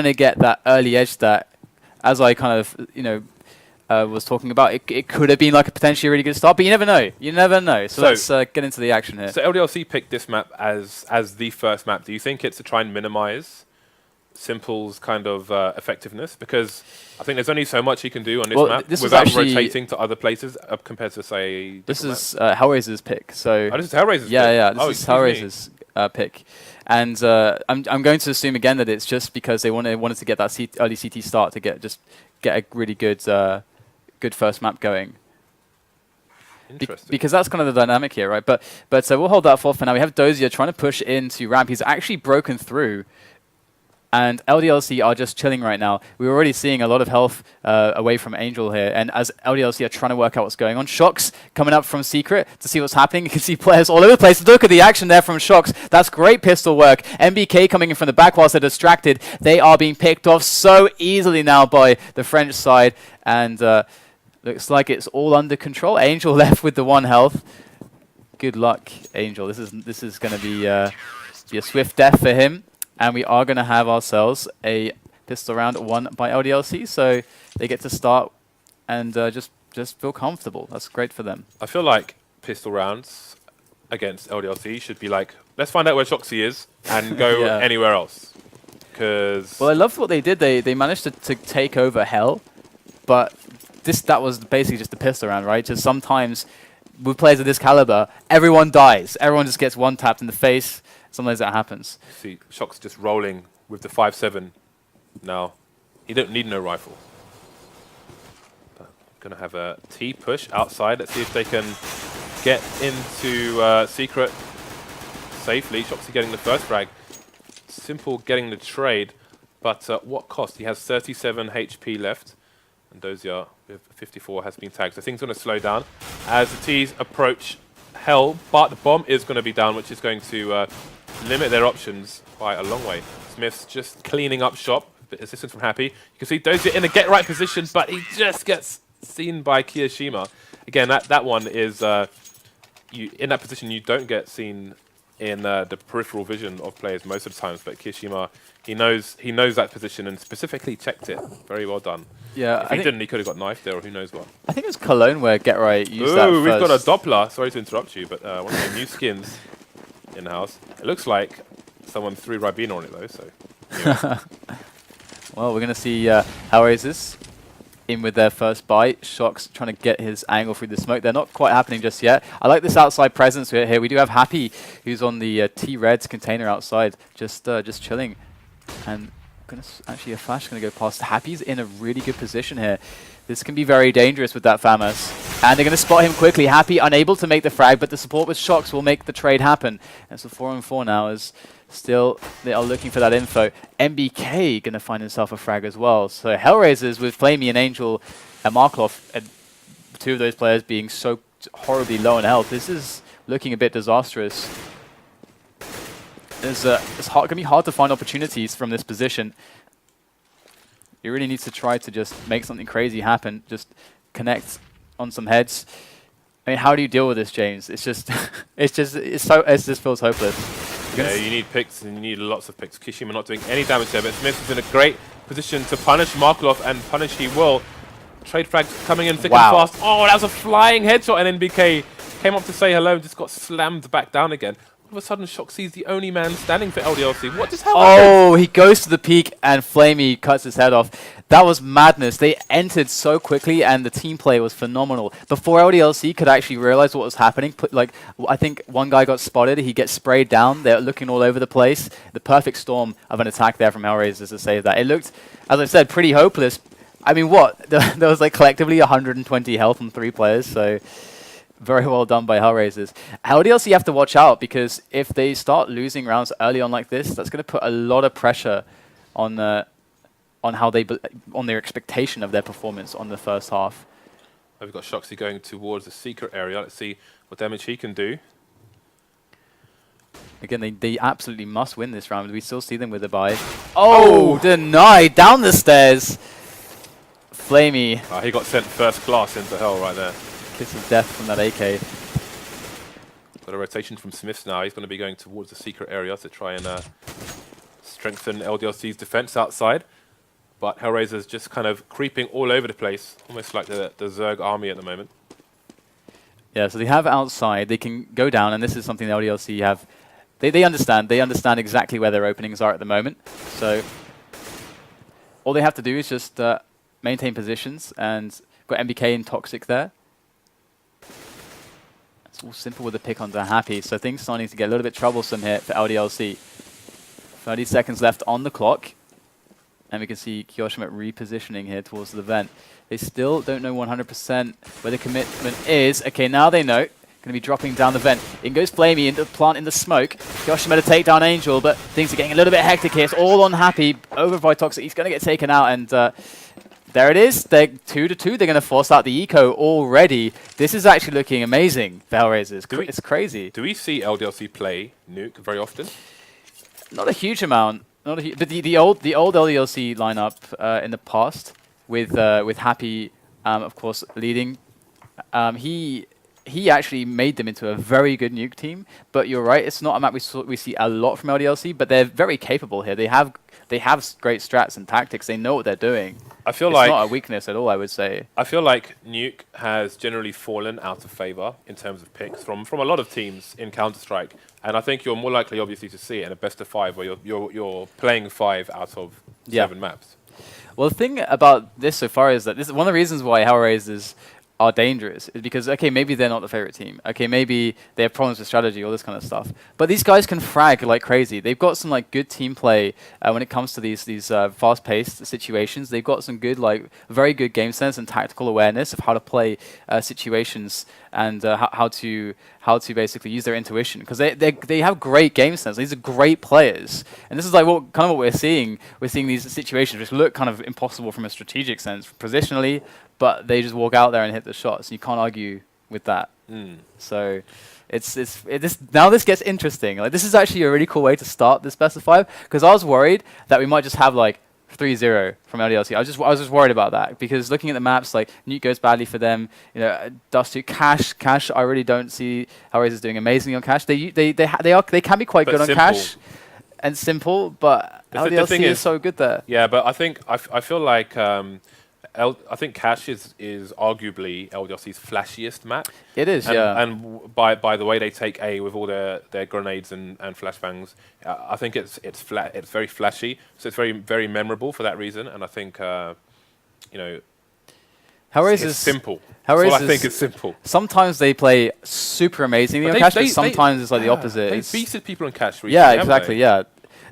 to get that early edge that, as I kind of, was talking about, it could have been like a potentially really good start, but you never know. You never know. So let's get into the action here. So LDLC picked this map as the first map. Do you think it's to try and minimize Simple's kind of effectiveness? Because I think there's only so much he can do on this map without rotating to other places compared to, say, this is HellRaisers' pick. So this is HellRaisers' pick? Yeah, this is HellRaisers' pick. And I'm going to assume again that it's just because they wanted to get that early CT start to get a really good first map going. Interesting. Because that's kind of the dynamic here, right? But we'll hold that for now. We have Dozier trying to push into ramp. He's actually broken through. And LDLC are just chilling right now. We're already seeing a lot of health away from Angel here. And as LDLC are trying to work out what's going on, Shox coming up from Secret to see what's happening. You can see players all over the place. Look at the action there from Shox. That's great pistol work. MBK coming in from the back whilst they're distracted. They are being picked off so easily now by the French side. And looks like it's all under control. Angel left with the 1 health. Good luck, Angel. This is going to be a swift death for him. And we are going to have ourselves a pistol round won by LDLC, so they get to start and just feel comfortable. That's great for them. I feel like pistol rounds against LDLC should be like, let's find out where Shoxy is and go anywhere else. Well, I loved what they did. They managed to take over Hell, but that was basically just a pistol round, right? Just sometimes with players of this caliber, everyone dies. Everyone just gets one tapped in the face. Sometimes that happens. See, Shox just rolling with the 5-7 now. He don't need no rifle. But gonna have a T push outside. Let's see if they can get into Secret safely. Shoxy getting the first frag. Simple getting the trade, but at what cost? He has 37 HP left, and Dozier with 54 has been tagged. So things are going to slow down as the T's approach Hell, but the bomb is going to be down, which is going to limit their options by a long way. Smith's just cleaning up shop. Bit of assistance from Happy. You can see Dozier in the get right position, but he just gets seen by Kiyashima. Again, that one is in that position you don't get seen in the peripheral vision of players most of the times, but Kiyashima, he knows that position and specifically checked it. Very well done. Yeah, if he didn't, he could have got knifed there, or who knows what. I think it was Cologne where Get Right used that first. We've got a Doppler. Sorry to interrupt you, but one of the new skins in the house. It looks like someone threw Ribena on it though, so. Yeah. Well, we're going to see HellRaisers in with their first bite. Shox trying to get his angle through the smoke. They're not quite happening just yet. I like this outside presence here. We do have Happy, who's on the T-Reds container outside, just chilling. And actually a flash going to go past. Happy's in a really good position here. This can be very dangerous with that FAMAS. And they're going to spot him quickly. Happy unable to make the frag, but the support with Shox will make the trade happen. And so 4-on-4 now is still, they are looking for that info. MBK going to find himself a frag as well. So HellRaisers with Flamey and Angel and Markloff, and 2 of those players being so horribly low in health. This is looking a bit disastrous. It's going to be hard to find opportunities from this position. He really needs to try to just make something crazy happen, just connect on some heads. I mean, how do you deal with this, James? It's just, it just feels hopeless. Yeah, you need picks and you need lots of picks. Kishima not doing any damage there, but Smith is in a great position to punish Markloff, and punish he will. Trade frag coming in thick and fast. Oh, that was a flying headshot, and NBK came up to say hello and just got slammed back down again. All of a sudden, Shoxy's the only man standing for LDLC. What just happened? Oh, he goes to the peak and Flamey cuts his head off. That was madness. They entered so quickly and the team play was phenomenal. Before LDLC could actually realize what was happening, I think one guy got spotted. He gets sprayed down. They're looking all over the place. The perfect storm of an attack there from HellRaisers to save that. It looked, as I said, pretty hopeless. I mean, what? There was like collectively 120 health from 3 players, so very well done by HellRaisers. LDLC have to watch out, because if they start losing rounds early on like this, that's going to put a lot of pressure on how on their expectation of their performance on the first half. We've got Shoxy going towards the secret area. Let's see what damage he can do. Again, they absolutely must win this round. We still see them with a bye. Oh, denied down the stairs. Flamey. He got sent first class into hell right there. Kiss of death from that AK. Got a rotation from Smiths now. He's going to be going towards the secret area to try and strengthen LDLC's defense outside. But HellRaisers just kind of creeping all over the place, almost like the Zerg army at the moment. Yeah, so they have outside, they can go down, and this is something the LDLC have. They understand exactly where their openings are at the moment. So all they have to do is just maintain positions, and got MBK and Toxic there. It's all simple with the pick onto Happy, so things starting to get a little bit troublesome here for LDLC. 30 seconds left on the clock, and we can see Kyoshima repositioning here towards the vent. They still don't know 100% where the commitment is. Okay, now they know. Going to be dropping down the vent. In goes Flamey into the plant in the smoke. Kyoshima to take down Angel, but things are getting a little bit hectic here. It's all on Happy over by Toxic. He's going to get taken out, and there it is. They're 2-2. They're going to force out the eco already. This is actually looking amazing for HellRaisers. It's crazy. Do we see LDLC play Nuke very often? Not a huge amount. Not a but the old LDLC lineup in the past with Happy, of course, leading. He actually made them into a very good nuke team, but you're right, it's not a map we see a lot from LDLC, but they're very capable here. They have great strats and tactics. They know what they're doing. I feel it's like not a weakness at all, I would say. I feel like Nuke has generally fallen out of favor in terms of picks from a lot of teams in Counter-Strike, and I think you're more likely, obviously, to see it in a best of 5 where you're playing 5 out of 7 maps. Well, the thing about this so far is that this is one of the reasons why HellRaisers are dangerous is because, okay, maybe they're not the favorite team. Okay, maybe they have problems with strategy, all this kind of stuff. But these guys can frag like crazy. They've got some like good team play when it comes to these fast-paced situations. They've got some good, like, very good game sense and tactical awareness of how to play situations and how to basically use their intuition, because they have great game sense. These are great players, and this is like what we're seeing. We're seeing these situations which look kind of impossible from a strategic sense, positionally, but they just walk out there and hit the shots. You can't argue with that. So now this gets interesting. Like, this is actually a really cool way to start this best of 5, because I was worried that we might just have like 3-0 from LDLC. I was just worried about that, because looking at the maps, like, Nuke goes badly for them. You know, Dust 2, Cash. I really don't see HellRaisers doing amazingly on Cash. They can be quite good on Cash and simple, but LDLC is so good there. Yeah, but I feel like I think Cash is arguably LDLC's flashiest map. It is, and by the way they take A with all their grenades and flashbangs, I think it's very flashy, so it's very memorable for that reason. And I think you know, HellRaisers it's simple. HellRaisers, I think it's simple. sometimes they play super amazingly on Cash, but sometimes it's like the opposite. They've beasted people on Cash recently. Yeah, exactly. Yeah,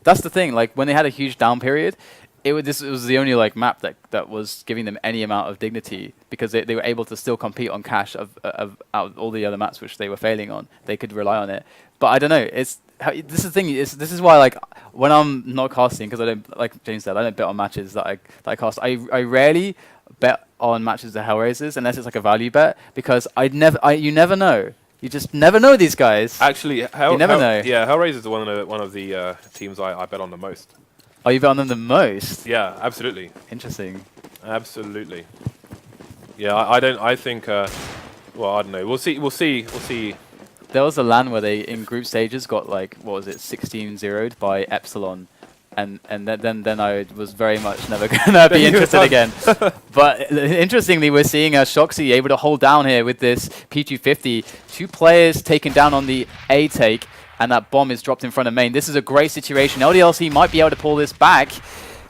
that's the thing. Like, when they had a huge down period, it was the only like map that was giving them any amount of dignity, because they were able to still compete on Cash out of all the other maps which they were failing on. They could rely on it. But I don't know. This is the thing. This is why, like, when I'm not casting, because I don't, like James said, I don't bet on matches that I cast. I rarely bet on matches of HellRaisers unless it's like a value bet, because you never know. You just never know these guys. Actually, you never know. Yeah, HellRaisers are one of the teams I bet on the most. Oh, you bet on them the most? Yeah, absolutely. Interesting. Absolutely. Yeah, I think. Well, I don't know. We'll see. There was a LAN where they, in group stages, got like, what was it, 16-0'd by Epsilon, and then I was very much never gonna be interested again. But interestingly, we're seeing Shoxy able to hold down here with this P250. 2 players taken down on the A take, and that bomb is dropped in front of main. This is a great situation. LDLC might be able to pull this back.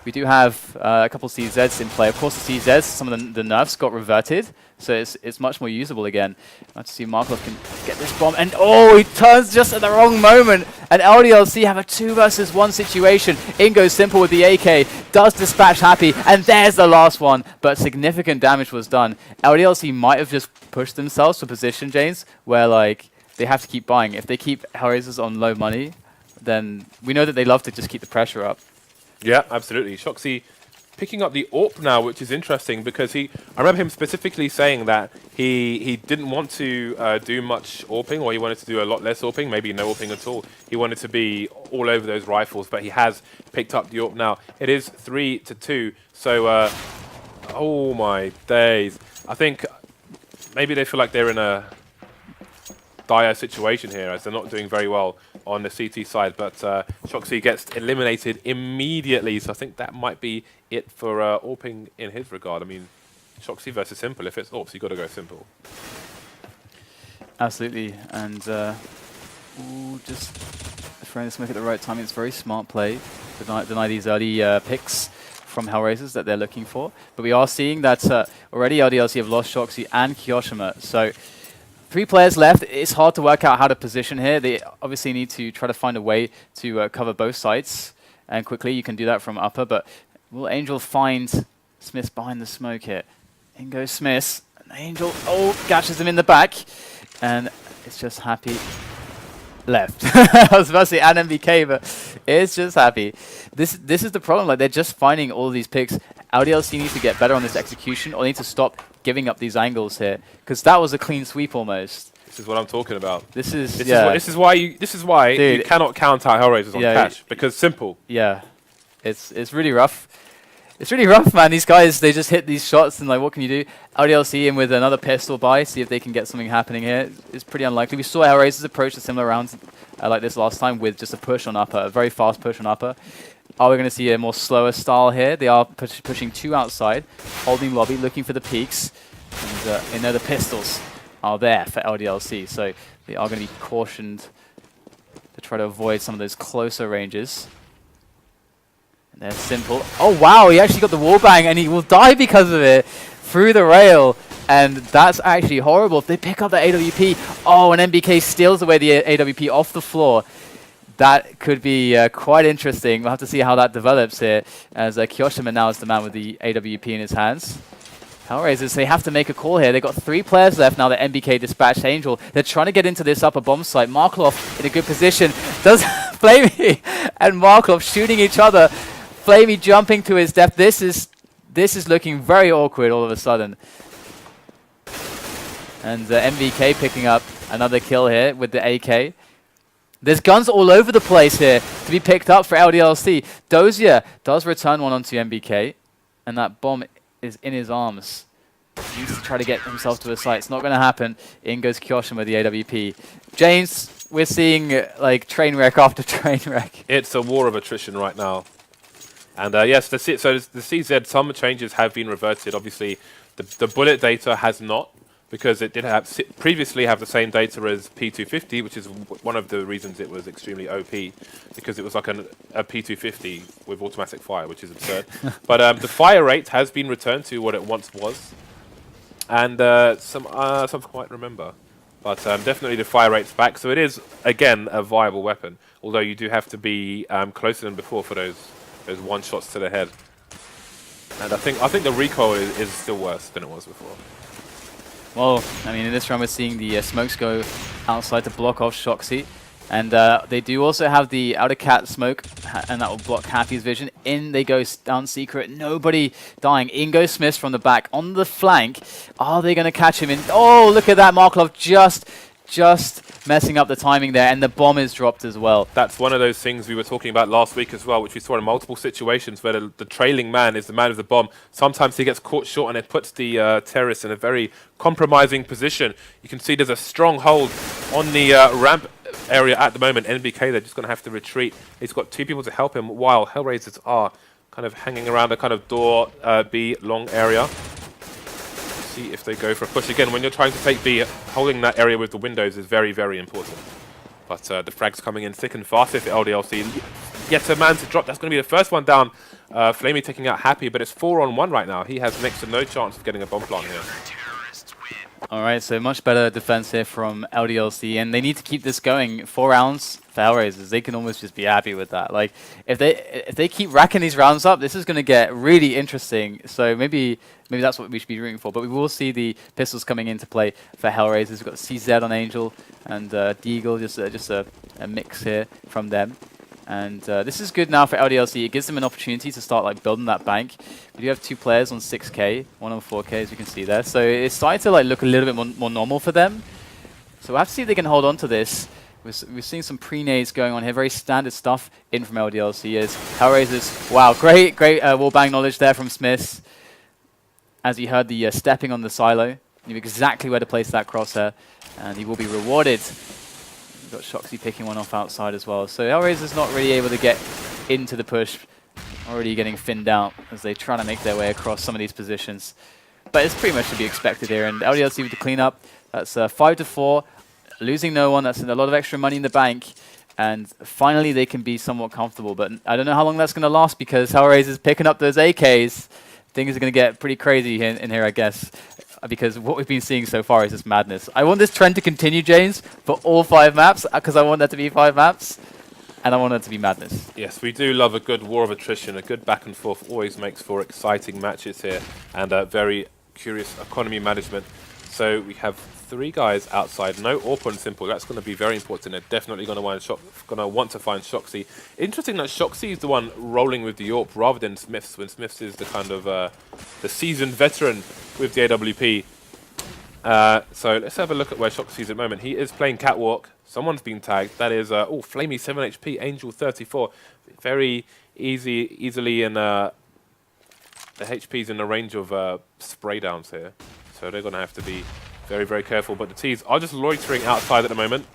We do have a couple of CZs in play. Of course, the CZs, some of the nerfs got reverted, so it's much more usable again. Let's see, Markov can get this bomb, and oh, he turns just at the wrong moment, and LDLC have a 2 versus 1 situation. In goes Simple with the AK, does dispatch Happy, and there's the last one, but significant damage was done. LDLC might have just pushed themselves to a position, James, where, like, they have to keep buying. If they keep HellRaisers on low money, then we know that they love to just keep the pressure up. Yeah, absolutely. Shoxy picking up the AWP now, which is interesting, because I remember him specifically saying that he didn't want to do much AWPing, or he wanted to do a lot less AWPing, maybe no AWPing at all. He wanted to be all over those rifles, but he has picked up the AWP now. It is 3-2, so oh my days. I think maybe they feel like they're in a dire situation here, as they're not doing very well. on the CT side, but Shoxy gets eliminated immediately, so I think that might be it for AWPing in his regard. I mean, Shoxy versus Simple. If it's AWPs, you've got to go Simple. Absolutely, and just throwing the smoke at the right time. It's very smart play to deny these early picks from HellRaisers that they're looking for. But we are seeing that already LDLC have lost Shoxy and Kyoshima. So 3 players left. It's hard to work out how to position here. They obviously need to try to find a way to cover both sides. And quickly, you can do that from upper. But will Angel find Smith behind the smoke here? In goes Smith. And Angel, gashes him in the back. And it's just Happy left. I was about to say and MBK, but it's just Happy. This is the problem. Like, they're just finding all of these picks. LDLC needs to get better on this execution, or need to stop giving up these angles here, because that was a clean sweep almost. This is what I'm talking about. This is why you cannot count out HellRaisers on catch, because Simple. Yeah, it's really rough. It's really rough, man. These guys, they just hit these shots, and like, what can you do? LDLC in with another pistol buy, see if they can get something happening here. It's pretty unlikely. We saw HellRaisers approach a similar round like this last time with just a push on upper, a very fast push on upper. Are we going to see a more slower style here? They are pushing 2 outside, holding lobby, looking for the peaks. And you know, the pistols are there for LDLC, so they are going to be cautioned to try to avoid some of those closer ranges. And they're Simple. Oh wow, he actually got the wallbang, and he will die because of it through the rail. And that's actually horrible. If they pick up the AWP, and MBK steals away the AWP off the floor. That could be quite interesting. We'll have to see how that develops here, as Kyoshima now is the man with the AWP in his hands. HellRaisers, they have to make a call here. They've got 3 players left now that MBK dispatched Angel. They're trying to get into this upper bomb site. Markloff in a good position. Does Flamey and Markloff shooting each other. Flamey jumping to his death. This is looking very awkward all of a sudden. And MBK picking up another kill here with the AK. There's guns all over the place here to be picked up for LDLC. Dozier does return one onto MBK, and that bomb is in his arms. He needs to try to get himself to a site. It's not going to happen. In goes Kyoshima with the AWP. James, we're seeing like train wreck after train wreck. It's a war of attrition right now. And yes, the CZ, some changes have been reverted. Obviously, the bullet data has not, because it did previously have the same data as P250, which is one of the reasons it was extremely OP, because it was like a P250 with automatic fire, which is absurd. But the fire rate has been returned to what it once was, and some quite remember. But definitely the fire rate's back, so it is again a viable weapon. Although you do have to be closer than before for those one shots to the head. And I think the recoil is still worse than it was before. Well, I mean, in this round we're seeing the smokes go outside to block off Shoxy. And they do also have the outer cat smoke, and that will block Happy's vision. In they go down secret, nobody dying. In goes Smith from the back on the flank. Are they going to catch him in? Oh, look at that, Markloff just messing up the timing there, and the bomb is dropped as well. That's one of those things we were talking about last week as well, which we saw in multiple situations where the trailing man is the man with the bomb. Sometimes he gets caught short, and it puts the terrorist in a very compromising position. You can see there's a strong hold on the ramp area at the moment. NBK, they're just going to have to retreat. He's got 2 people to help him, while HellRaisers are kind of hanging around the kind of door B long area. See if they go for a push again. When you're trying to take B, holding that area with the windows is very, very important. But the frag's coming in thick and fast if LDLC gets a man to drop. That's going to be the first one down. Flamey taking out Happy, but it's 4-on-1 right now. He has next to no chance of getting a bomb plant here. All right, so much better defense here from LDLC, and they need to keep this going. 4 rounds for HellRaisers. They can almost just be happy with that. Like, if they keep racking these rounds up, this is going to get really interesting. So maybe that's what we should be rooting for. But we will see the pistols coming into play for HellRaisers. We've got CZ on Angel and Deagle, just a mix here from them. And this is good now for LDLC. It gives them an opportunity to start like building that bank. We do have 2 players on 6k, 1 on 4k, as you can see there. So it's starting to like look a little bit more normal for them. So we'll have to see if they can hold on to this. We're seeing some pre-nades going on here. Very standard stuff in from LDLC. As HellRaisers, wow, great wallbang knowledge there from Smith. As he heard the stepping on the silo, he knew exactly where to place that crosshair, and he will be rewarded. We've got Shoxy picking one off outside as well. So HellRaisers not really able to get into the push. Already getting thinned out as they try to make their way across some of these positions. But it's pretty much to be expected here. And LDLC with the cleanup. That's 5-4. Losing no one. That's a lot of extra money in the bank. And finally they can be somewhat comfortable. But I don't know how long that's going to last because HellRaisers picking up those AKs. Things are going to get pretty crazy in here, I guess. Because what we've been seeing so far is just madness. I want this trend to continue, James, for all 5 maps. Because I want that to be 5 maps. And I want it to be madness. Yes, we do love a good war of attrition. A good back and forth always makes for exciting matches here. And very curious economy management. So we have 3 guys outside, no AWP on Simple. That's going to be very important. They're definitely going to want to find Shoxy. Interesting that Shoxy is the one rolling with the AWP rather than Smiths, when Smiths is the kind of the seasoned veteran with the AWP. So let's have a look at where Shoxy is at the moment. He is playing Catwalk. Someone's been tagged. That is, Flamey 7 HP, Angel 34. Very easily in the HP's in the range of spray downs here. So they're going to have to be very, very careful. But the T's are just loitering outside at the moment.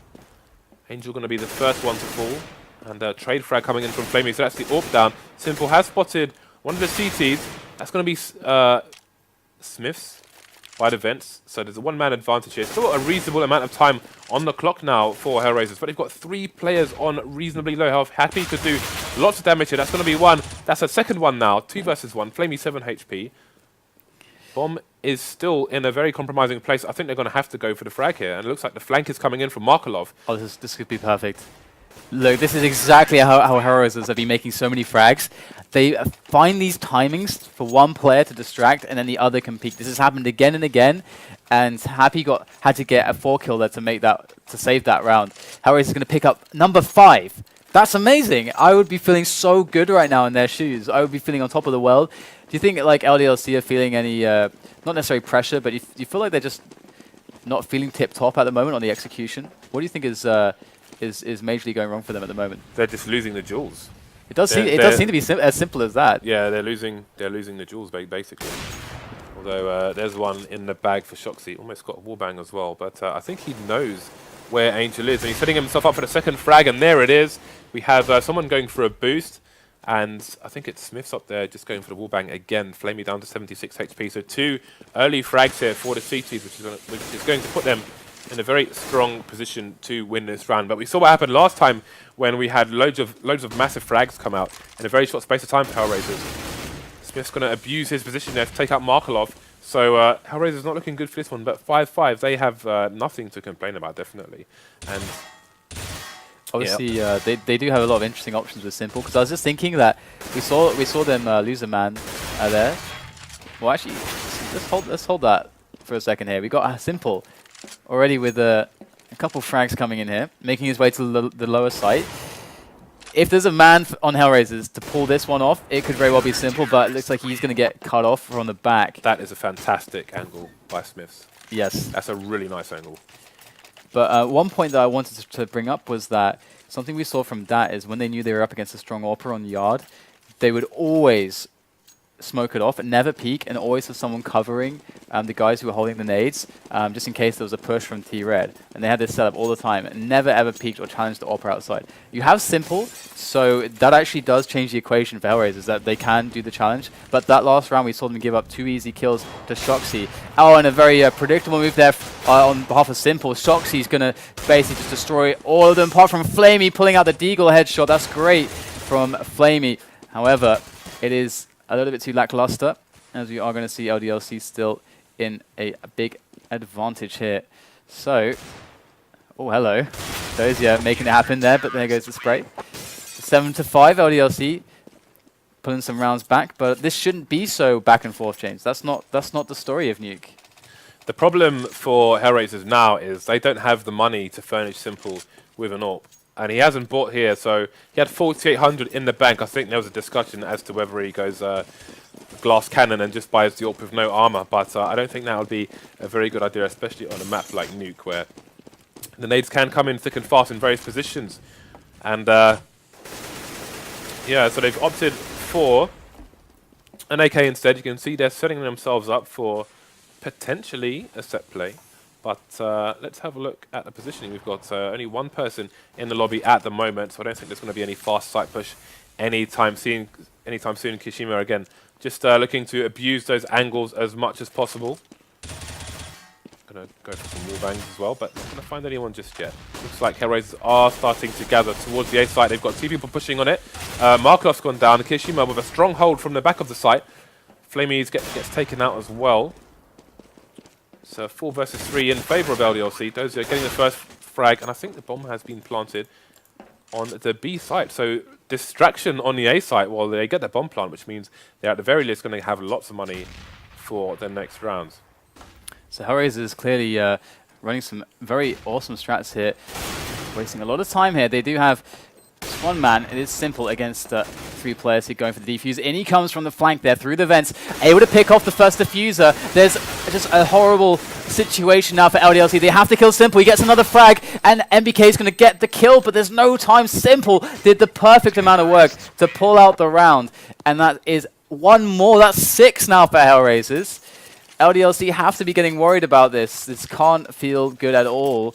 Angel going to be the first one to fall. And trade frag coming in from Flamey. So that's the AWP down. Simple has spotted one of the CTs. That's going to be Smiths by the vents. So there's a 1-man advantage here. Still a reasonable amount of time on the clock now for HellRaisers. But they've got 3 players on reasonably low health. Happy to do lots of damage here. That's going to be one. That's a second one now. 2 versus 1. Flamey 7 HP. Bomb is still in a very compromising place. I think they're going to have to go for the frag here. And it looks like the flank is coming in from Markelov. Oh, this could be perfect. Look, this is exactly how HellRaisers have been making so many frags. They find these timings for one player to distract, and then the other can peek. This has happened again and again, and Happy had to get a 4 kill there to save that round. HellRaisers is going to pick up number 5. That's amazing. I would be feeling so good right now in their shoes. I would be feeling on top of the world. Do you think like LDLC are feeling any, not necessarily pressure, but you feel like they're just not feeling tip-top at the moment on the execution? What do you think is majorly going wrong for them at the moment? They're just losing the jewels. It does seem to be as simple as that. Yeah, they're losing the jewels basically. Although there's one in the bag for Shoxy. Almost got a wallbang as well, but I think he knows where Angel is, and he's setting himself up for the second frag, and there it is. We have someone going for a boost, and I think it's Smith's up there just going for the wallbang again. Flamey down to 76 HP. So 2 early frags here for the CTs, which is going to put them in a very strong position to win this round. But we saw what happened last time when we had loads of massive frags come out in a very short space of time for HellRaisers. Smith's going to abuse his position there to take out Markelov. So HellRaisers not looking good for this one, but 5-5, they have nothing to complain about, definitely. And obviously, they do have a lot of interesting options with Simple, because I was just thinking that we saw them lose a man there. Well, actually, let's hold that for a second here. We got Simple already with a couple frags coming in here, making his way to the lower site. If there's a man on HellRaisers to pull this one off, it could very well be Simple, but it looks like he's going to get cut off from the back. That is a fantastic angle by Smiths. Yes. That's a really nice angle. But one point that I wanted to bring up was that something we saw from that is when they knew they were up against a strong AWPer on Yard, they would always smoke it off and never peek, and always have someone covering the guys who were holding the nades, just in case there was a push from T-Red. And they had this set up all the time, and never ever peeked or challenged the AWPer outside. You have Simple, so that actually does change the equation for HellRaisers, that they can do the challenge. But that last round, we saw them give up 2 easy kills to Shoxy. Oh, and a very predictable move there on behalf of Simple. Shoxy's going to basically just destroy all of them, apart from Flamey pulling out the Deagle headshot. That's great from Flamey. However, it is a little bit too lackluster, as we are going to see LDLC still in a big advantage here. So, oh, hello. Dozia making it happen there, but there goes the spray. 7-5, LDLC pulling some rounds back, but this shouldn't be so back and forth, James. That's not the story of Nuke. The problem for HellRaisers now is they don't have the money to furnish Simple with an AWP. And he hasn't bought here, so he had 4,800 in the bank. I think there was a discussion as to whether he goes glass cannon and just buys the AWP with no armor. But I don't think that would be a very good idea, especially on a map like Nuke, where the nades can come in thick and fast in various positions. And yeah, so they've opted for an AK instead. You can see they're setting themselves up for potentially a set play. But let's have a look at the positioning. We've got only one person in the lobby at the moment, so I don't think there's going to be any fast site push anytime soon. Kishima again, just looking to abuse those angles as much as possible. Going to go for some wall bangs as well, but not going to find anyone just yet. Looks like HellRaisers are starting to gather towards the A site. They've got two people pushing on it. Markov's gone down. Kishima with a strong hold from the back of the site. Flamies gets taken out as well. So 4 versus 3 in favour of LDLC. Dozier getting the first frag, and I think the bomb has been planted on the B site. So distraction on the A site while they get the bomb plant, which means they're at the very least going to have lots of money for the next rounds. So HellRaisers is clearly running some very awesome strats here, wasting a lot of time here. They do have just one man. It is simple against 3 players who are going for the defuse. In he comes from the flank there through the vents, able to pick off the first diffuser. There's just a horrible situation now for LDLC. They have to kill Simple. He gets another frag, and MBK is going to get the kill, but there's no time. Simple did the perfect amount of work to pull out the round, and that is one more. That's 6 now for HellRaisers. LDLC have to be getting worried about this. This can't feel good at all.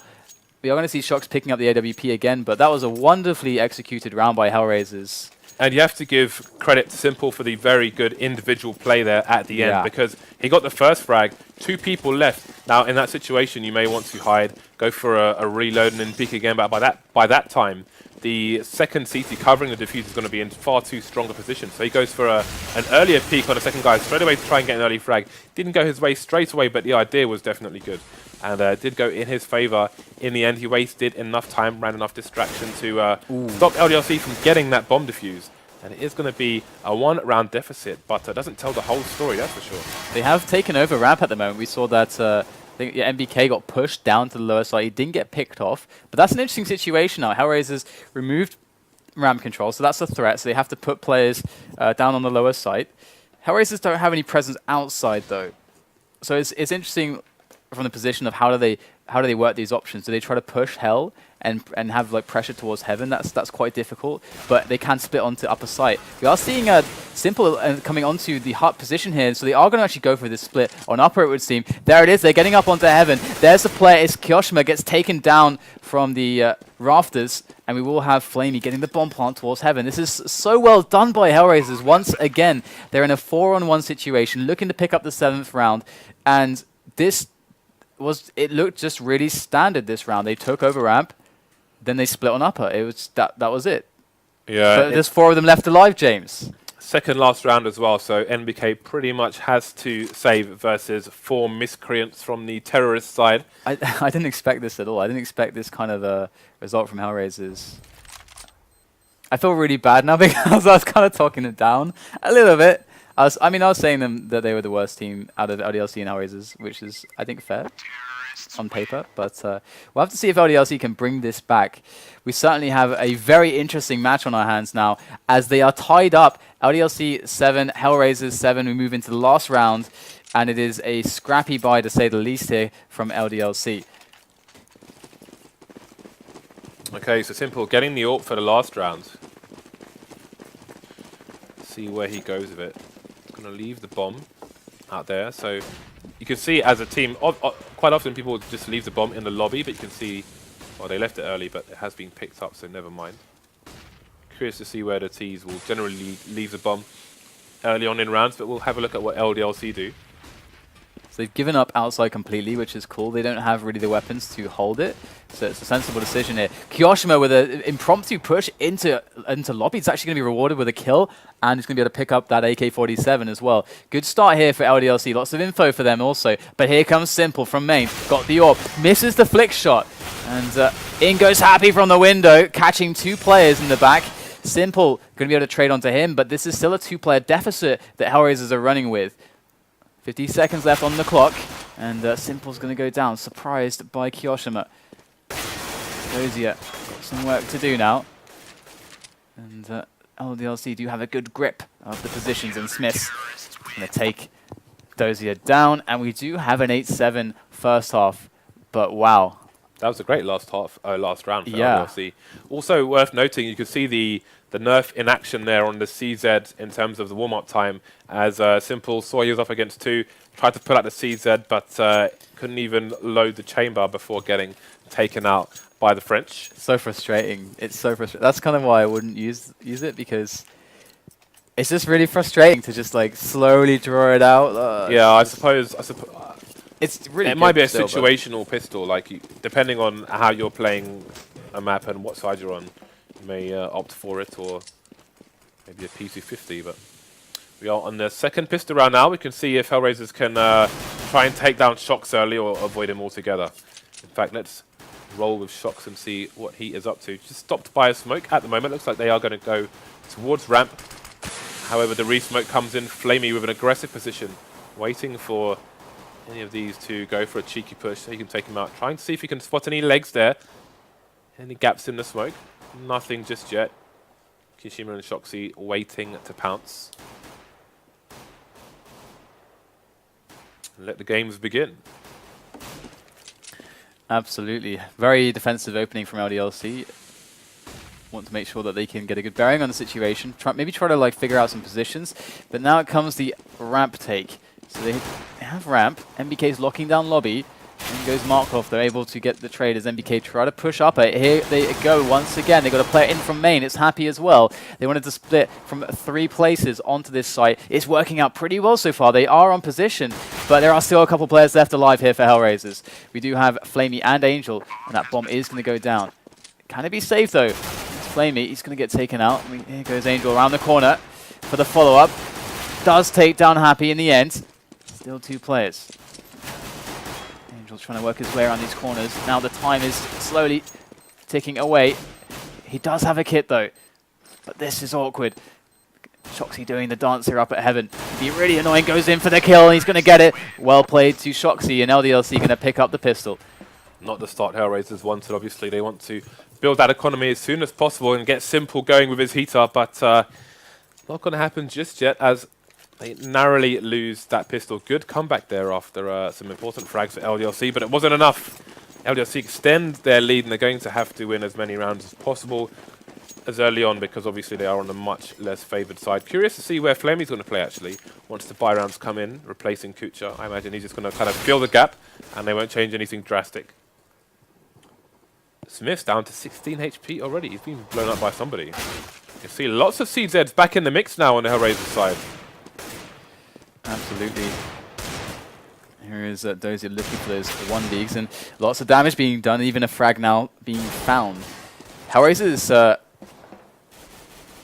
We are going to see Shocks picking up the AWP again, but that was a wonderfully executed round by HellRaisers. And you have to give credit to Simple for the very good individual play there at the end, because he got the first frag, 2 people left. Now, in that situation, you may want to hide, go for a reload, and then peek again. But by that time, the second CT covering the defuse is going to be in far too strong a position. So he goes for an earlier peek on the second guy straight away to try and get an early frag. Didn't go his way straight away, but the idea was definitely good. And did go in his favour. In the end, he wasted enough time, ran enough distraction to stop LDLC from getting that bomb defuse. And it is going to be a 1-round deficit, but doesn't tell the whole story, that's for sure. They have taken over ramp at the moment. We saw that I think MBK got pushed down to the lower side. He didn't get picked off, but that's an interesting situation now. HellRaisers removed ramp control, so that's a threat. So they have to put players down on the lower side. HellRaisers don't have any presence outside though, so it's interesting from the position of how do they work these options? Do they try to push Hell and have like pressure towards Heaven? That's quite difficult, but they can split onto upper site. We are seeing Simple coming onto the hut position here, so they are going to actually go for this split on upper, it would seem. There it is, they're getting up onto Heaven. There's the player, it's Kyoshima, gets taken down from the rafters, and we will have Flamey getting the bomb plant towards Heaven. This is so well done by HellRaisers. Once again, they're in a 4-on-1 situation, looking to pick up the 7th round, and it looked just really standard this round. They took over ramp, then they split on upper. It was that was it. Yeah. But there's 4 of them left alive, James. Second last round as well, so NBK pretty much has to save versus 4 miscreants from the terrorist side. I didn't expect this at all. I didn't expect this kind of a result from HellRaisers. I feel really bad now because I was kind of talking it down a little bit. I was saying that they were the worst team out of LDLC and HellRaisers, which is, I think, fair on paper. But we'll have to see if LDLC can bring this back. We certainly have a very interesting match on our hands now, as they are tied up. LDLC 7, HellRaisers 7. We move into the last round, and it is a scrappy buy, to say the least, here from LDLC. Okay, so Simple getting the AWP for the last round. See where he goes with it. Going to leave the bomb out there, so you can see as a team, quite often people just leave the bomb in the lobby, but you can see, well, they left it early, but it has been picked up, so never mind. Curious to see where the T's will generally leave the bomb early on in rounds, but we'll have a look at what LDLC do. So they've given up outside completely, which is cool. They don't have really the weapons to hold it, so it's a sensible decision here. Kyoshima with an impromptu push into lobby. It's actually going to be rewarded with a kill, and he's going to be able to pick up that AK-47 as well. Good start here for LDLC. Lots of info for them also. But here comes Simple from main. Got the AWP. Misses the flick shot. And in goes Happy from the window, catching 2 players in the back. Simple going to be able to trade onto him, but this is still a 2-player deficit that HellRaisers are running with. 50 seconds left on the clock, and Simple's going to go down, surprised by Kyoshima. Dozier got some work to do now. And LDLC do have a good grip of the positions, and Smith's going to take Dozier down, and we do have an 8-7 first half, but wow. That was a great last round for LDLC. Also worth noting, you can see the nerf in action there on the CZ in terms of the warm-up time, as Simple saw he was up against 2, tried to pull out the CZ, but couldn't even load the chamber before getting taken out by the French. So frustrating. It's so frustrating. That's kind of why I wouldn't use it, because it's just really frustrating to just like slowly draw it out. Yeah, I suppose it's really. It might be a situational pistol, like depending on how you're playing a map and what side you're on, you may opt for it, or maybe a PC50. But we are on the second pistol round now. We can see if HellRaisers can try and take down Shocks early or avoid him altogether. In fact, let's roll with Shocks and see what he is up to. Just stopped by a smoke at the moment. Looks like they are going to go towards ramp. However, the re-smoke comes in. Flamey with an aggressive position, waiting for any of these to go for a cheeky push so he can take him out. Trying to see if he can spot any legs there. Any gaps in the smoke? Nothing just yet. Kishima and Shoxy waiting to pounce. Let the games begin. Absolutely. Very defensive opening from LDLC. Want to make sure that they can get a good bearing on the situation. Maybe try to like figure out some positions. But now it comes the ramp take. So they have ramp. MBK is locking down lobby. And goes Markov. They're able to get the trade as MBK try to push up it. Here they go once again. They've got a player in from main. It's Happy as well. They wanted to split from 3 places onto this site. It's working out pretty well so far. They are on position, but there are still a couple players left alive here for HellRaisers. We do have Flamey and Angel, and that bomb is going to go down. Can it be saved though? It's Flamey. He's going to get taken out. Here goes Angel around the corner for the follow-up. Does take down Happy in the end. Still 2 players. Angel's trying to work his way around these corners. Now the time is slowly ticking away. He does have a kit though, but this is awkward. Shoxy doing the dance here up at Heaven. Be really annoying, goes in for the kill, and he's going to get it. Well played to Shoxy, and LDLC going to pick up the pistol. Not the start HellRaisers wanted, obviously. They want to build that economy as soon as possible and get Simple going with his heater, but not going to happen just yet, as they narrowly lose that pistol. Good comeback there after some important frags for LDLC, but it wasn't enough. LDLC extend their lead, and they're going to have to win as many rounds as possible as early on, because obviously they are on a much less favoured side. Curious to see where Flamey's going to play, actually, once the buy rounds come in, replacing Kucha. I imagine he's just going to kind of fill the gap, and they won't change anything drastic. Smith's down to 16 HP already. He's been blown up by somebody. You see lots of CZs back in the mix now on the HellRaisers side. Absolutely. Here is Dozier looking for those 1Vs, and lots of damage being done, even a frag now being found. HellRaisers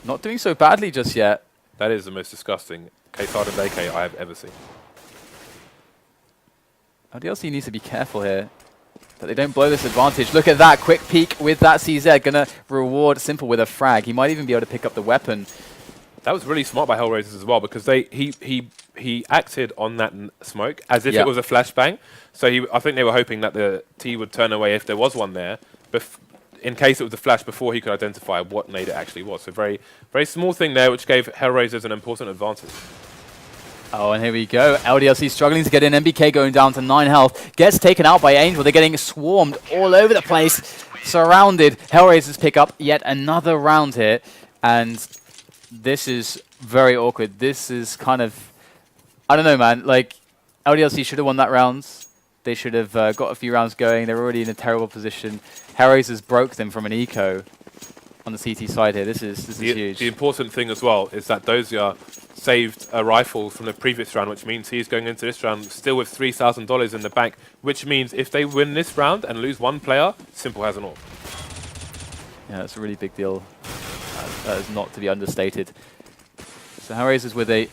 not doing so badly just yet. That is the most disgusting K-Sard and AK I have ever seen. LDLC needs to be careful here that they don't blow this advantage. Look at that quick peek with that CZ, gonna reward Simple with a frag. He might even be able to pick up the weapon. That was really smart by HellRaisers as well, because he acted on that smoke as if it was a flashbang. So I think they were hoping that the T would turn away if there was one there, in case it was a flash, before he could identify what nade it actually was. So very, very small thing there, which gave HellRaisers an important advantage. Oh, and here we go. LDLC struggling to get in. MBK going down to 9 health. Gets taken out by Angel. They're getting swarmed all over the place. Surrounded. HellRaisers pick up yet another round here. And this is very awkward. This is kind of... I don't know, man. Like, LDLC should have won that round. They should have got a few rounds going. They're already in a terrible position. HellRaisers broke them from an eco on the CT side here. This is huge. The important thing as well is that Dozier saved a rifle from the previous round, which means he's going into this round still with $3,000 in the bank, which means if they win this round and lose one player, Simple has an AWP. Yeah, that's a really big deal. That is not to be understated. So HellRaisers with a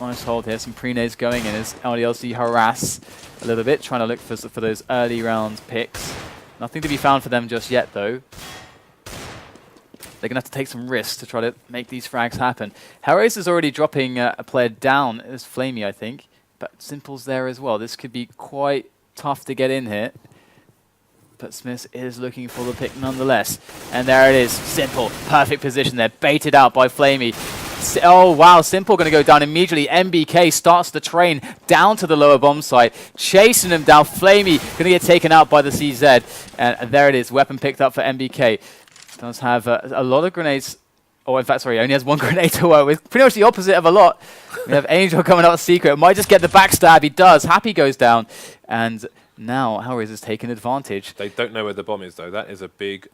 nice hold here. Some pre-nades going in as LDLC harass a little bit, trying to look for those early round picks. Nothing to be found for them just yet, though. They're going to have to take some risks to try to make these frags happen. HellRaisers already dropping a player down. It's Flamey, I think. But Simple's there as well. This could be quite tough to get in here. But Smith is looking for the pick nonetheless. And there it is. Simple. Perfect position there. Baited out by Flamey. Oh, wow. Simple going to go down immediately. MBK starts the train down to the lower bomb site. Chasing him down. Flamey going to get taken out by the CZ. And there it is. Weapon picked up for MBK. Does have a lot of grenades Or in fact, sorry, only has one grenade to work with. Pretty much the opposite of a lot. We have Angel coming out secret. Might just get the backstab. He does. Happy goes down. And now HellRaisers taking advantage. They don't know where the bomb is, though. That is a big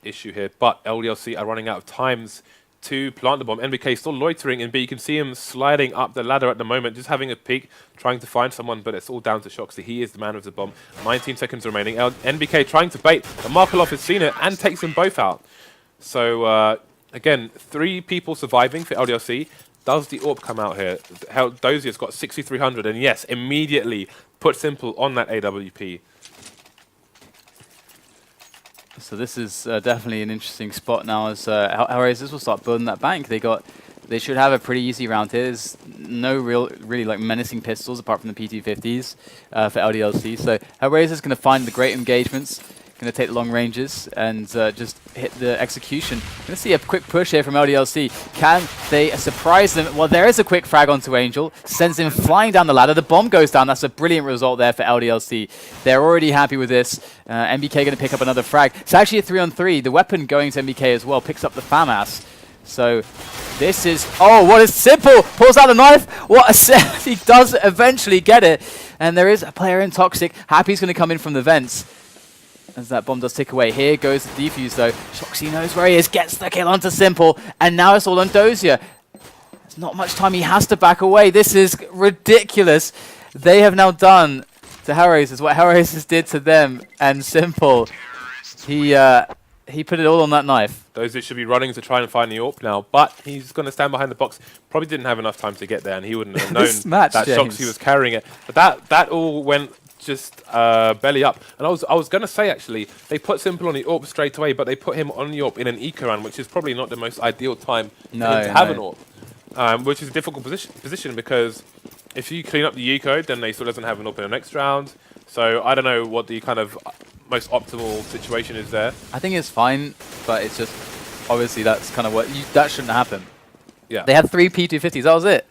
issue here. But LDLC are running out of times to plant the bomb. NBK still loitering in B. You can see him sliding up the ladder at the moment, just having a peek, trying to find someone, but it's all down to Shoxy. He is the man with the bomb. 19 seconds remaining. NBK trying to bait, but Markelov has seen it and takes them both out. So, again, 3 people surviving for LDLC. Does the AWP come out here? Dozier's got 6,300, and yes, immediately put Simple on that AWP. So this is definitely an interesting spot now as HellRaisers will start building that bank. They should have a pretty easy round here. There's no really like menacing pistols apart from the PT50s for LDLC. So HellRaisers going to find the great engagements, going to take the long ranges and just hit the execution. Going to see a quick push here from LDLC. Can they surprise them? Well, there is a quick frag onto Angel. Sends him flying down the ladder. The bomb goes down. That's a brilliant result there for LDLC. They're already happy with this. MBK going to pick up another frag. It's actually a 3-on-3. The weapon going to MBK as well. Picks up the FAMAS. So this is... Oh, what is Simple! Pulls out the knife. What a set. He does eventually get it. And there is a player in Toxic. Happy's going to come in from the vents. As that bomb does tick away. Here goes the defuse though. Shoxy knows where he is, gets the kill onto Simple, and now it's all on Dozier. There's not much time, he has to back away. This is ridiculous. They have now done to HellRaisers what HellRaisers did to them, and Simple, he put it all on that knife. Dozier should be running to try and find the AWP now, but he's going to stand behind the box. Probably didn't have enough time to get there, and he wouldn't have known that Shoxy was carrying it. But that all went just belly up. And I was going to say, actually, they put Simple on the AWP straight away, but they put him on the AWP in an eco round, which is probably not the most ideal time for him to have an AWP, which is a difficult position because if you clean up the eco, then they still doesn't have an AWP in the next round. So I don't know what the kind of most optimal situation is there. I think it's fine, but it's just, obviously that's kind of what, that shouldn't happen. Yeah. They had 3 P250s, that was it.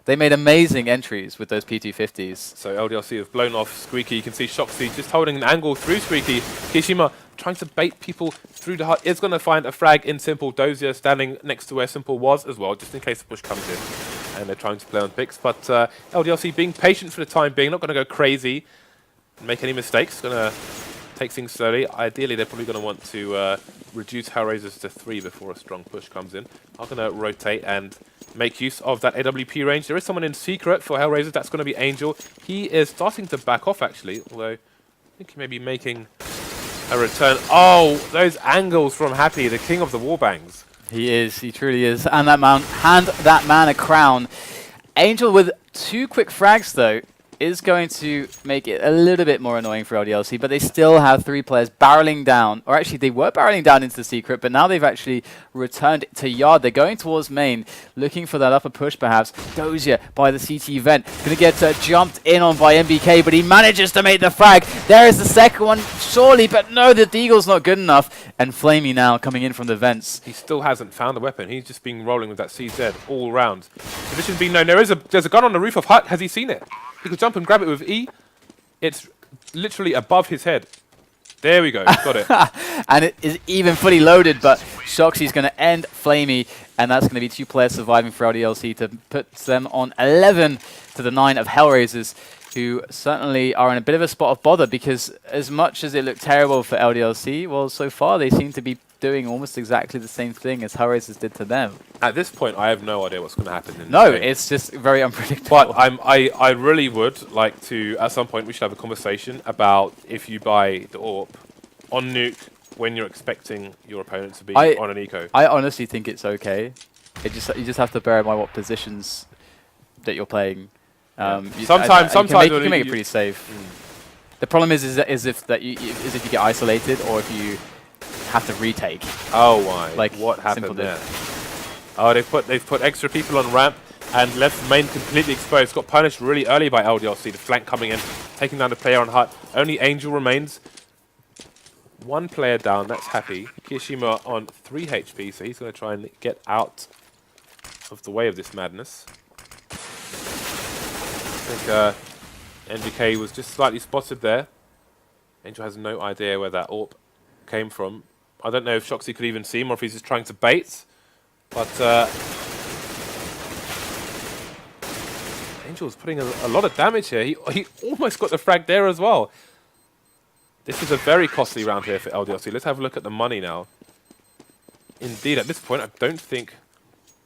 They made amazing entries with those PT50s. So LDLC have blown off Squeaky. You can see Shoxy just holding an angle through Squeaky. Kishima trying to bait people through the heart. Is going to find a frag in Simple. Dozier standing next to where Simple was as well, just in case the push comes in. And they're trying to play on picks. But LDLC being patient for the time being, not going to go crazy and make any mistakes. Going to take things slowly. Ideally, they're probably going to want to reduce HellRaisers to 3 before a strong push comes in. I'm going to rotate and make use of that AWP range. There is someone in secret for HellRaisers. That's going to be Angel. He is starting to back off, actually, although I think he may be making a return. Oh, those angles from Happy, the king of the warbangs. He is. He truly is. And that man, hand that man a crown. Angel with 2 quick frags, though, is going to make it a little bit more annoying for LDLC, but they still have 3 players barreling down, or actually they were barreling down into the secret, but now they've actually returned to yard. They're going towards main, looking for that upper push perhaps. Dozier by the CT vent, going to get jumped in on by MBK, but he manages to make the frag. There is the second one, surely, but no, the Deagle's not good enough. And Flamey now coming in from the vents. He still hasn't found a weapon. He's just been rolling with that CZ all round. Position's been known. There's a gun on the roof of Hut. Has he seen it? He could jump and grab it with E. It's literally above his head. There we go. Got it. And it is even fully loaded, but Shoxy's going to end Flamey, and that's going to be 2 players surviving for LDLC to put them on 11 to the 9 of HellRaisers, who certainly are in a bit of a spot of bother because as much as it looked terrible for LDLC, well, so far they seem to be doing almost exactly the same thing as HellRaisers did to them. At this point, I have no idea what's going to happen. No, it's just very unpredictable. But I really would like to, at some point, we should have a conversation about if you buy the AWP on nuke when you're expecting your opponent to be on an eco. I honestly think it's okay. You just have to bear in mind what positions that you're playing. Sometimes you can make it pretty safe. The problem is if you get isolated or if you have to retake. Oh, why? Like what happened Simple there? Oh, they've put extra people on ramp and left main completely exposed. Got punished really early by LDLC. The flank coming in, taking down the player on Hut. Only Angel remains. 1 player down. That's Happy. Kishima on 3 HP, so he's going to try and get out of the way of this madness. I think NBK was just slightly spotted there. Angel has no idea where that AWP came from. I don't know if Shoxy could even see him or if he's just trying to bait. But Angel's putting a lot of damage here. He almost got the frag there as well. This is a very costly round here for LDLC. Let's have a look at the money now. Indeed, at this point, I don't think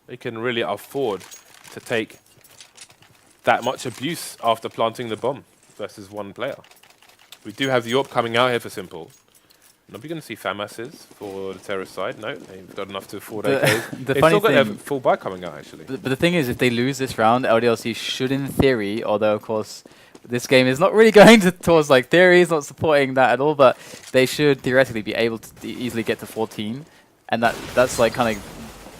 they can really afford to take that much abuse after planting the bomb versus one player. We do have the AWP coming out here for Simple. Not going to see FAMASs for the terrorist side. No, they've got enough to afford AKs. The They've funny still got thing, their full buy coming out, actually. but the thing is, if they lose this round, LDLC should, in theory, although of course this game is not really going towards like theory, it's not supporting that at all, but they should theoretically be able to easily get to 14, and that's like kind of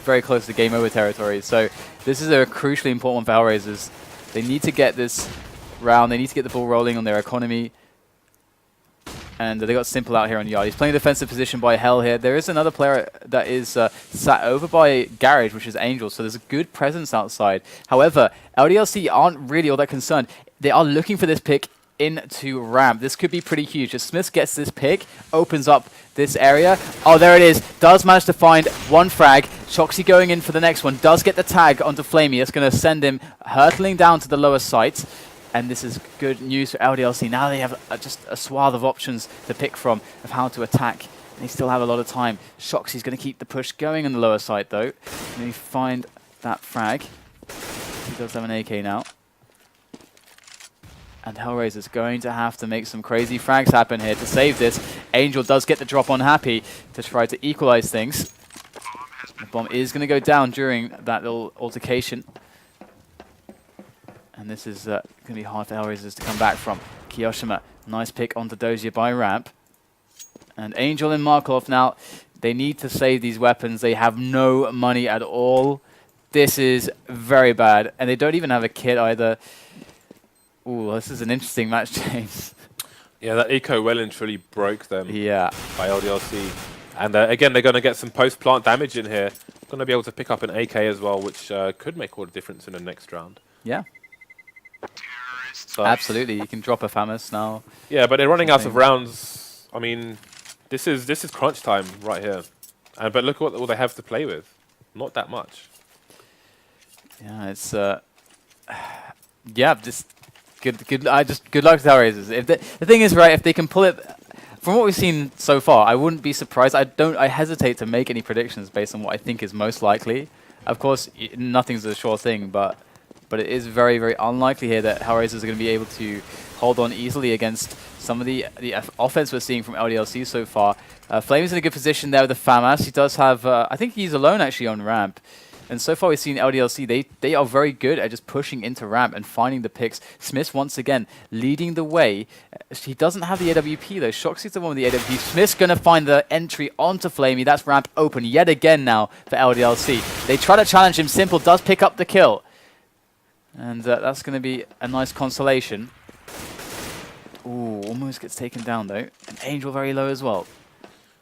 very close to game over territory. So this is a crucially important one for HellRaisers. They need to get this round. They need to get the ball rolling on their economy. And they got Simple out here on Yard. He's playing a defensive position by Hell here. There is another player that is sat over by Garage, which is Angel, so there's a good presence outside. However, LDLC aren't really all that concerned. They are looking for this pick into ramp. This could be pretty huge. If Smith gets this pick, opens up this area. Oh, there it is. Does manage to find one frag. Shoxy going in for the next one. Does get the tag onto Flamey. It's going to send him hurtling down to the lower site. And this is good news for LDLC. Now they have just a swath of options to pick from of how to attack. They still have a lot of time. Shoxy's going to keep the push going on the lower side, though. Maybe find that frag. He does have an AK now. And HellRaisers going to have to make some crazy frags happen here to save this. Angel does get the drop on Happy to try to equalize things. The bomb is going to go down during that little altercation. And this is going to be hard for HellRaisers to come back from. Kiyoshima, nice pick onto Dozier by ramp. And Angel and Markov now, they need to save these weapons. They have no money at all. This is very bad. And they don't even have a kit either. Ooh, this is an interesting match, James. Yeah, that eco well and truly broke them by LDLC. And again, they're going to get some post-plant damage in here. Going to be able to pick up an AK as well, which could make all the difference in the next round. Yeah. But absolutely, you can drop a FAMAS now. Yeah, but they're running out of rounds. I mean, this is crunch time right here. But look what all they have to play with. Not that much. Yeah, it's yeah, just good luck to HellRaisers. If the thing is, right, if they can pull it from what we've seen so far, I wouldn't be surprised. I hesitate to make any predictions based on what I think is most likely. Of course, nothing's a sure thing, but it is very, very unlikely here that HellRaisers are going to be able to hold on easily against some of the offense we're seeing from LDLC so far. Flame's in a good position there with the FAMAS. He does have, I think he's alone actually on ramp. And so far we've seen LDLC, they are very good at just pushing into ramp and finding the picks. Smith once again leading the way. He doesn't have the AWP though. Shoxy's the one with the AWP. Smith's going to find the entry onto Flamey. That's ramp open yet again now for LDLC. They try to challenge him. Simple does pick up the kill. And that's going to be a nice consolation. Ooh, almost gets taken down though. And Angel very low as well.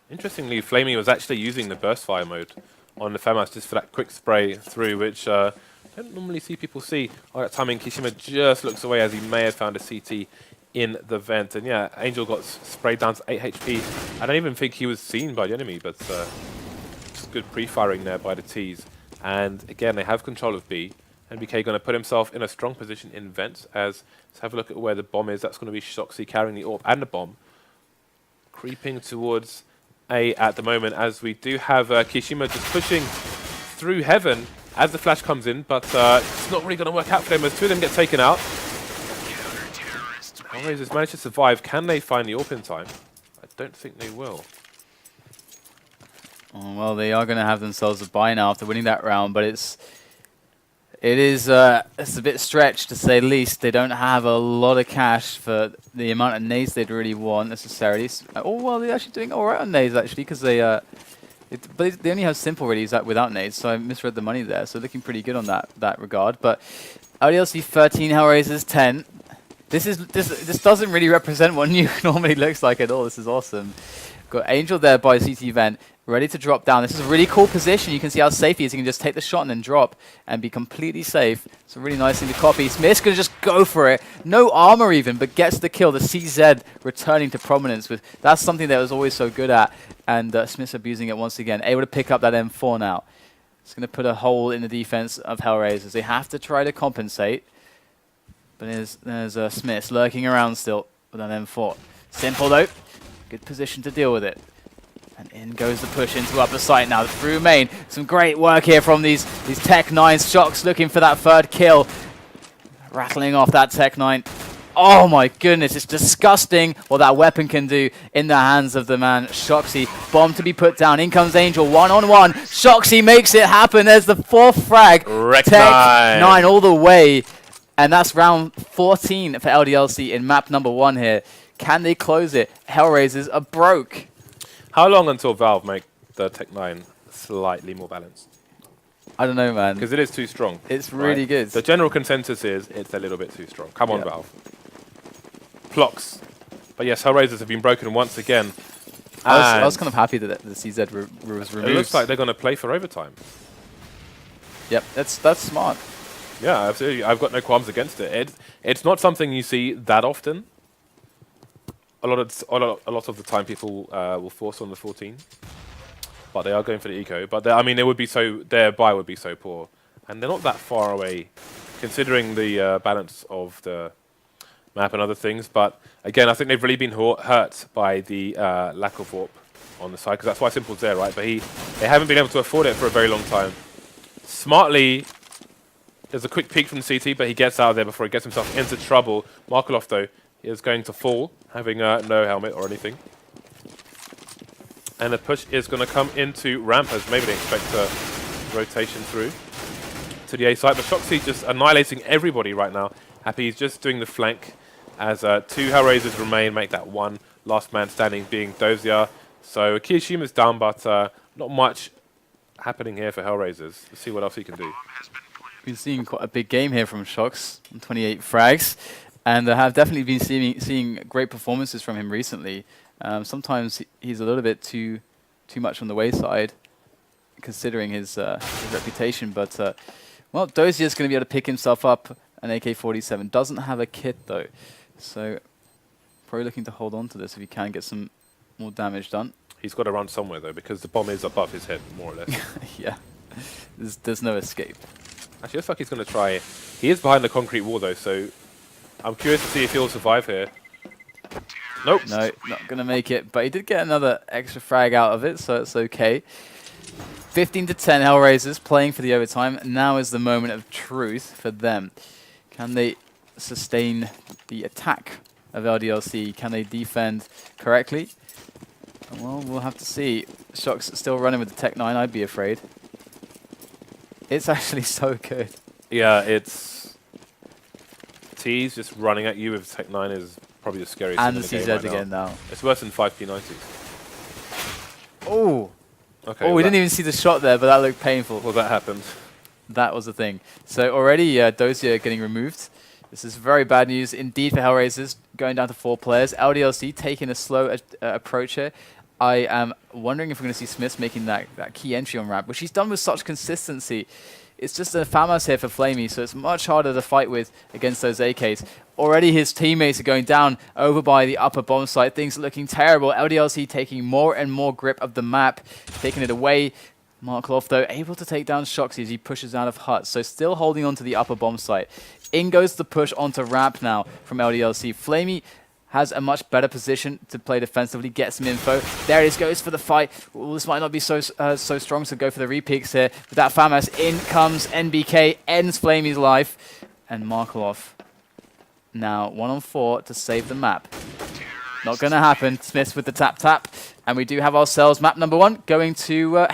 Interestingly, Flamey was actually using the burst fire mode on the FAMAS just for that quick spray through, which I don't normally see people see. All that timing, Kishima just looks away as he may have found a CT in the vent. And yeah, Angel got sprayed down to 8 HP. I don't even think he was seen by the enemy, but just good pre-firing there by the Ts. And again, they have control of B. NBK going to put himself in a strong position in vents. As let's have a look at where the bomb is. That's going to be Shoxy carrying the AWP and the bomb, creeping towards A at the moment. As we do have Kishima just pushing through heaven as the flash comes in, but it's not really going to work out for them as two of them get taken out. HellRaisers managed to survive. Can they find the AWP in time? I don't think they will. Oh, well, they are going to have themselves a bye now after winning that round, but it's a bit stretched to say the least. They don't have a lot of cash for the amount of nades they'd really want necessarily. Oh well, they're actually doing all right on nades actually because but they only have simple readies without nades, so I misread the money there. So looking pretty good on that regard. But LDLC 13, HellRaisers 10. This doesn't really represent what Nuke normally looks like at all. This is awesome. Got Angel there by CT vent, ready to drop down. This is a really cool position. You can see how safe he is. He can just take the shot and then drop and be completely safe. It's a really nice thing to copy. Smith's going to just go for it. No armor even, but gets the kill. The CZ returning to prominence. That's something that was always so good at. And Smith's abusing it once again. Able to pick up that M4 now. It's going to put a hole in the defense of HellRaisers. They have to try to compensate. But there's Smith lurking around still with an M4. Simple though. Good position to deal with it. And in goes the push into upper site now through main. Some great work here from these Tech 9s. Shox looking for that third kill. Rattling off that Tech 9. Oh my goodness, it's disgusting what that weapon can do in the hands of the man Shoxy. Bomb to be put down. In comes Angel, one-on-one. Shoxy makes it happen. There's the 4th frag. Tech 9 all the way. And that's round 14 for LDLC in map number 1 here. Can they close it? HellRaisers are broke. How long until Valve make the Tech 9 slightly more balanced? I don't know, man. Because it is too strong. It's really good. The general consensus is it's a little bit too strong. Come on, Valve. Plox. But yes, HellRaisers have been broken once again. I was kind of happy that the CZ was removed. It looks like they're going to play for overtime. Yep, that's smart. Yeah, absolutely. I've got no qualms against it. It's not something you see that often. A lot of the time, people will force on the 14, but they are going for the eco. But I mean, it would be their buy would be so poor, and they're not that far away, considering the balance of the map and other things. But again, I think they've really been hurt by the lack of warp on the side, because that's why Simple's there, right? But they haven't been able to afford it for a very long time. Smartly, there's a quick peek from the CT, but he gets out of there before he gets himself into trouble. Markelov, though, is going to fall, having no helmet or anything. And the push is going to come into ramp, as maybe they expect a rotation through to the A site. But Shoxy just annihilating everybody right now. Happy he's just doing the flank as 2 HellRaisers remain, make that 1 last man standing being Dozier. So Kiyoshima's down, but not much happening here for HellRaisers. Let's see what else he can do. Been seeing quite a big game here from Shox, 28 frags, and I have definitely been seeing great performances from him recently. Sometimes he's a little bit too much on the wayside, considering his reputation. But well, Dozier's going to be able to pick himself up an AK-47. Doesn't have a kit though, so probably looking to hold on to this if he can get some more damage done. He's got to run somewhere though, because the bomb is above his head, more or less. Yeah, there's no escape. Actually, looks like he's going to try. He is behind the concrete wall, though, so I'm curious to see if he'll survive here. Nope. No, not going to make it, but he did get another extra frag out of it, so it's okay. 15 to 10, HellRaisers playing for the overtime. Now is the moment of truth for them. Can they sustain the attack of LDLC? Can they defend correctly? Well, we'll have to see. Shox still running with the Tech 9, I'd be afraid. It's actually so good. Yeah, it's... T's just running at you with Tech 9 is probably the scariest thing in the game right again now. It's worse than 5P90s. Oh! Okay, oh, we didn't even see the shot there, but that looked painful. Well, that happened. That was the thing. So already Dozier getting removed. This is very bad news indeed for HellRaisers, going down to 4 players. LDLC taking a slow approach here. I am wondering if we're going to see Smith making that key entry on ramp, which he's done with such consistency. It's just a FAMAS here for Flamey, so it's much harder to fight with against those AKs. Already his teammates are going down over by the upper bomb site. Things are looking terrible. LDLC taking more and more grip of the map, taking it away. Markelov, though, able to take down Shoxy as he pushes out of hut. So still holding on to the upper bomb site. In goes the push onto ramp now from LDLC. Flamey has a much better position to play defensively, get some info. There it goes for the fight. Well, this might not be so strong, so go for the repeaks here. With that FAMAS, in comes NBK, ends Flamey's life. And Markelov now 1-on-4 to save the map. Not going to happen. Smith with the tap. And we do have ourselves map number 1 going to